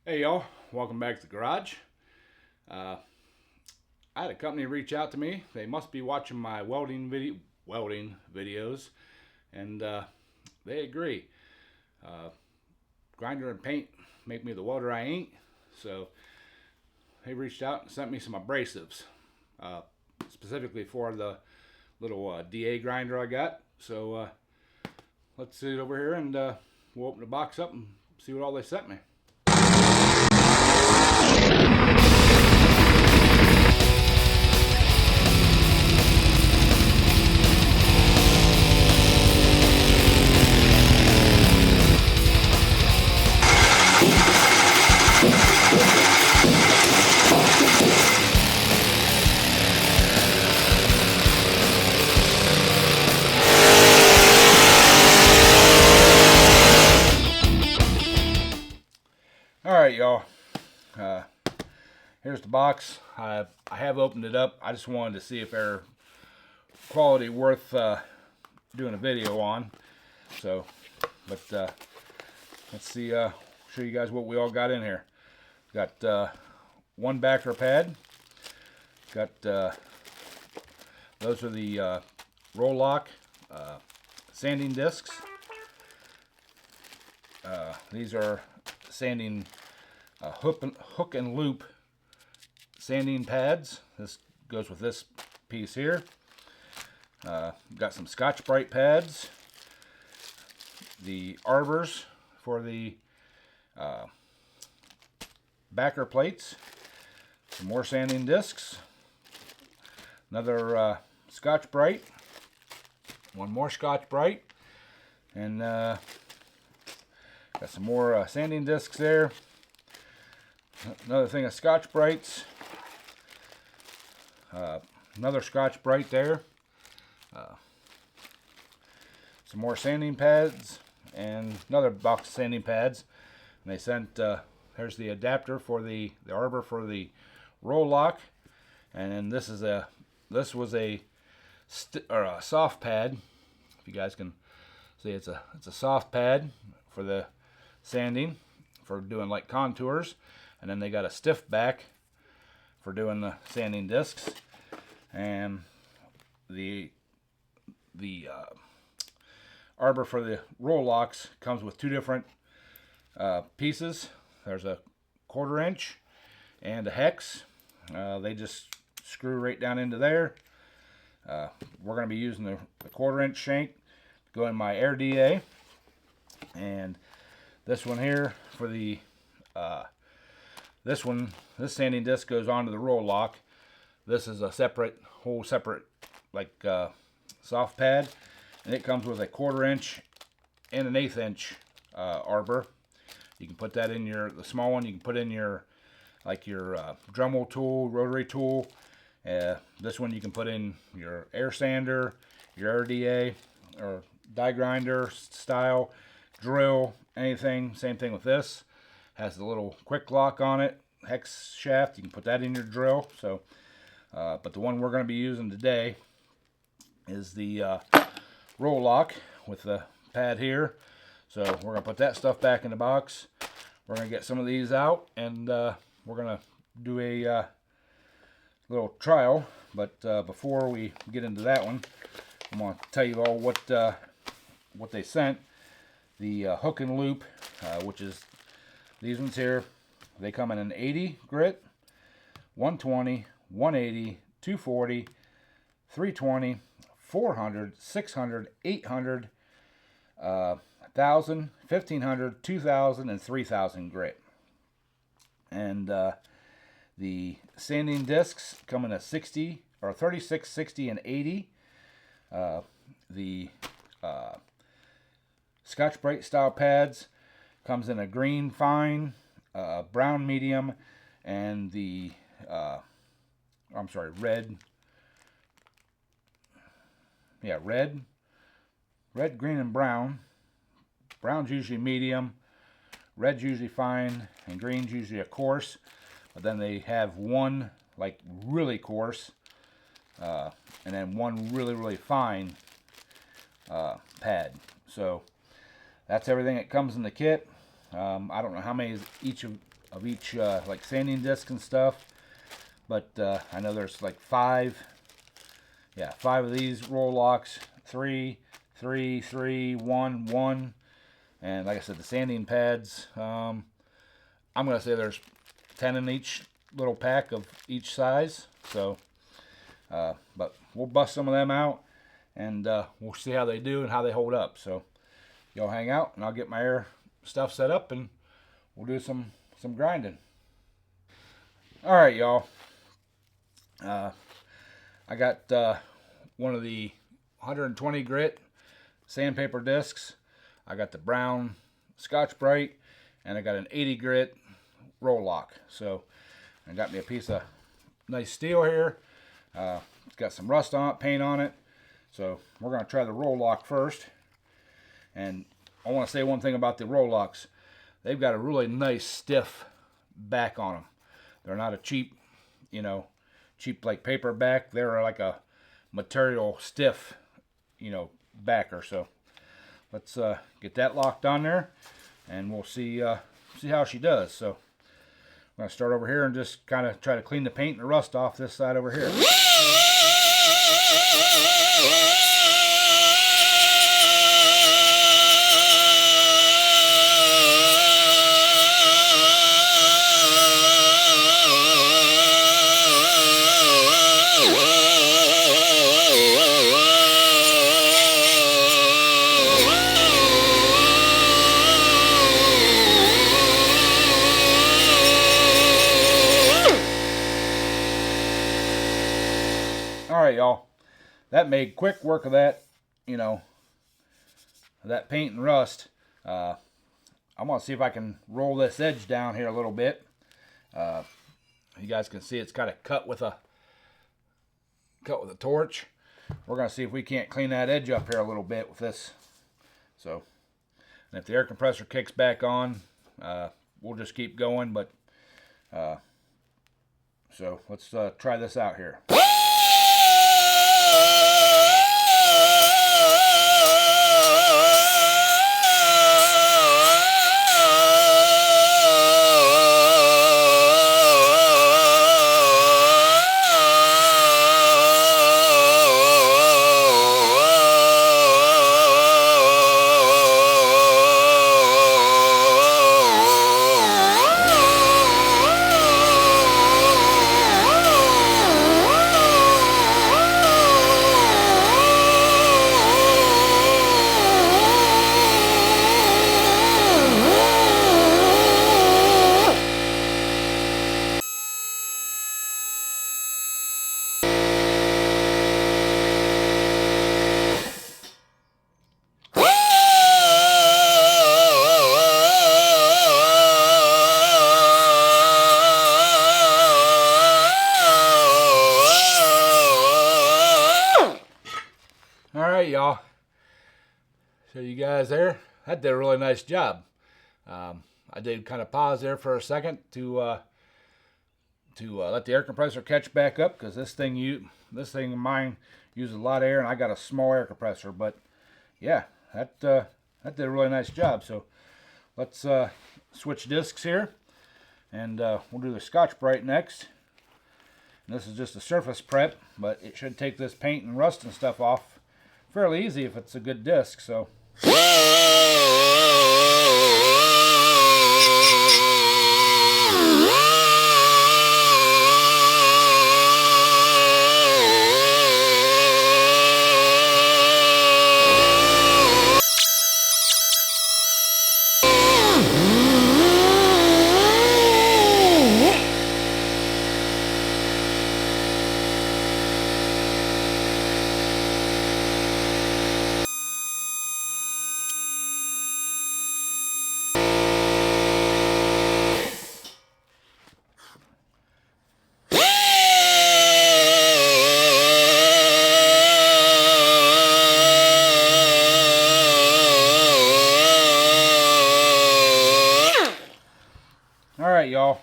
Hey y'all, welcome back to the garage. I had a company reach out to me. They must be watching my welding videos, and they agree. Grinder and paint make me the welder I ain't. So they reached out and sent me some abrasives, specifically for the little DA grinder I got. So let's sit over here and we'll open the box up and see what all they sent me. Alright y'all, here's the box. I have opened it up. I just wanted to see if they're quality worth doing a video on. So, but let's see, show you guys what we all got in here. Got one backer pad. Got those are the roll lock sanding discs. These are sanding hook and loop sanding pads. This goes with this piece here. Got some Scotch-Brite pads. The arbors for the backer plates. Some more sanding discs. Another Scotch-Brite. One more Scotch-Brite. And got some more sanding discs there. Another thing of Scotch-Brites. Another Scotch-Brite there. Some more sanding pads and another box of sanding pads. And they sent here's the adapter for the arbor for the roll lock, and then this was a soft pad. If you guys can see, it's a soft pad for the sanding, for doing like contours, and then they got a stiff back for doing the sanding discs. And the arbor for the roll locks comes with two different pieces. There's a 1/4 inch and a hex. They just screw right down into there. We're going to be using the 1/4 inch shank to go in my air DA, and this one here for the this sanding disc goes onto the roll lock. This is a whole separate like soft pad, and it comes with a 1/4 inch and an 1/8 inch arbor. You can put that in the small one. You can put in your Dremel tool, rotary tool. This one you can put in your air sander, your RDA or die grinder style drill, anything. Same thing with this. Has the little quick lock on it, hex shaft. You can put that in your drill. So, but the one we're going to be using today is the roll lock with the pad here. So we're going to put that stuff back in the box. We're going to get some of these out, and we're going to do a little trial. But before we get into that one, I'm going to tell you all what they sent. The hook and loop, which is these ones here. They come in an 80 grit, 120, 180, 240, 320, 400, 600, 800, 1,000, 1,500, 2,000, and 3,000 grit. And the sanding discs come in a 60 or 36, 60, and 80. The Scotch-Brite style pads comes in a green fine, brown medium, and the red. Yeah, red, green, and brown. Brown's usually medium, red's usually fine, and green's usually a coarse. But then they have one like really coarse, and then one really fine pad. So that's everything that comes in the kit. I don't know how many each of of each like sanding disc and stuff. But I know there's like 5 of these roll locks, 3, 3, 3, 1, 1. And like I said, the sanding pads, I'm going to say there's 10 in each little pack of each size. So, but we'll bust some of them out, and we'll see how they do and how they hold up. So, y'all hang out, and I'll get my air stuff set up, and we'll do some grinding. All right, y'all. I got one of the 120 grit sandpaper discs. I got the brown Scotch-Brite, and I got an 80 grit roll lock. So I got me a piece of nice steel here. It's got some rust on it, paint on it. So we're going to try the roll lock first. And I want to say one thing about the roll locks. They've got a really nice stiff back on them. They're not a cheap like paper back. They're like a material stiff, backer. So let's get that locked on there, and we'll see how she does. So I'm going to start over here and just kind of try to clean the paint and the rust off this side over here. Alright, y'all, that made quick work of that, that paint and rust. I'm going to see if I can roll this edge down here a little bit. You guys can see it's kind of cut with a torch. We're going to see if we can't clean that edge up here a little bit with this. So, and if the air compressor kicks back on, we'll just keep going. But so let's try this out here. Alright, y'all. So you guys there, that did a really nice job. I did kind of pause there for a second to let the air compressor catch back up, because this thing of mine uses a lot of air, and I got a small air compressor. But yeah, that did a really nice job. So let's switch discs here, and we'll do the Scotch-Brite next. And this is just a surface prep, but it should take this paint and rust and stuff off fairly easy if it's a good disc. So alright, y'all,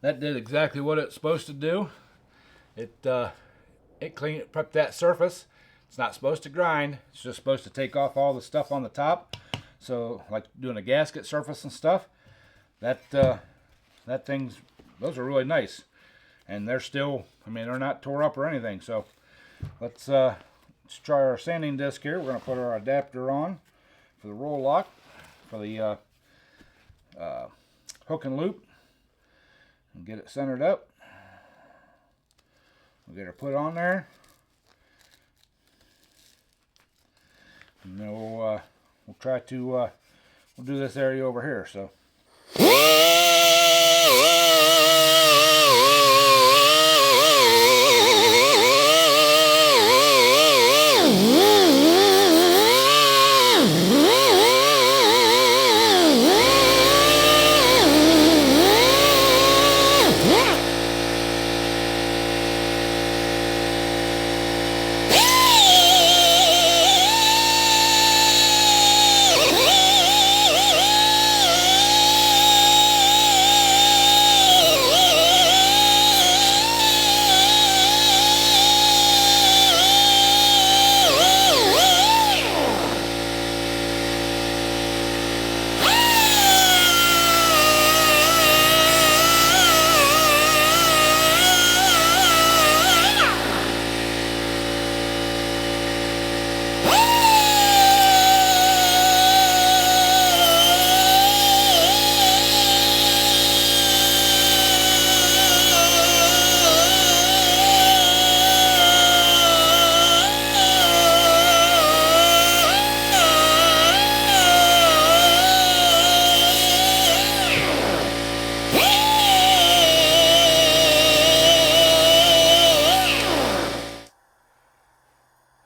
that did exactly what it's supposed to do. It prepped that surface. It's not supposed to grind. It's just supposed to take off all the stuff on the top. So like doing a gasket surface and stuff. those are really nice, and they're still, I mean, they're not tore up or anything. So let's try our sanding disc here. We're going to put our adapter on for the roll lock, for the hook and loop, and get it centered up. We'll get her put on there, and then we'll try to we'll do this area over here. So.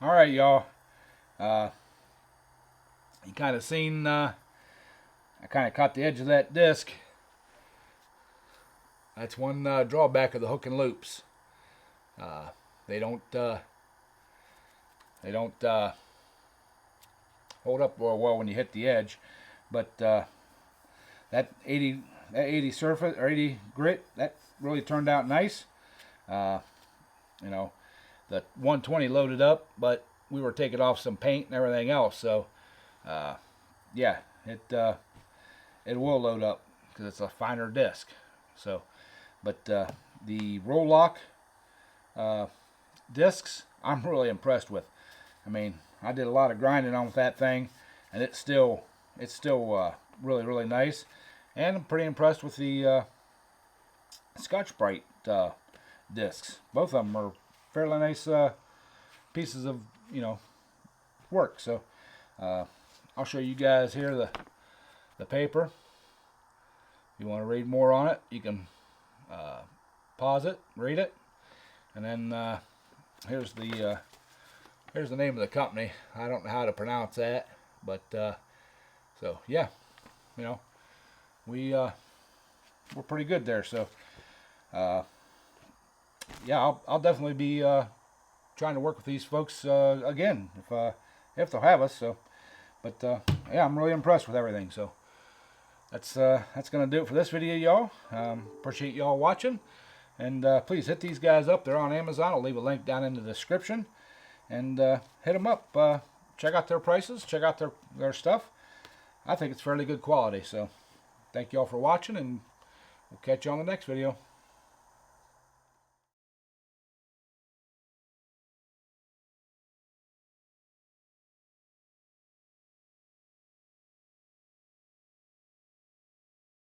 Alright, y'all, you kind of seen, I kind of caught the edge of that disc. That's one drawback of the hook and loops. They don't hold up well when you hit the edge, but that 80 surface, or 80 grit, that really turned out nice. You know, the 120 loaded up, but we were taking off some paint and everything else, so yeah, it will load up because it's a finer disc. So, but the roll lock discs, I'm really impressed with. I mean, I did a lot of grinding on with that thing, and it's still really nice. And I'm pretty impressed with the Scotch-Brite discs. Both of them are fairly nice pieces of, you know, work. So I'll show you guys here the paper. If you want to read more on it, you can pause it, read it, and then here's the name of the company. I don't know how to pronounce that, but so yeah, you know, we're pretty good there. So yeah, I'll definitely be trying to work with these folks again if they'll have us. So, but yeah, I'm really impressed with everything. So that's gonna do it for this video, y'all. Appreciate y'all watching, and please hit these guys up. They're on Amazon. I'll leave a link down in the description, and hit them up. Check out their prices. Check out their stuff. I think it's fairly good quality. So thank y'all for watching, and we'll catch you on the next video.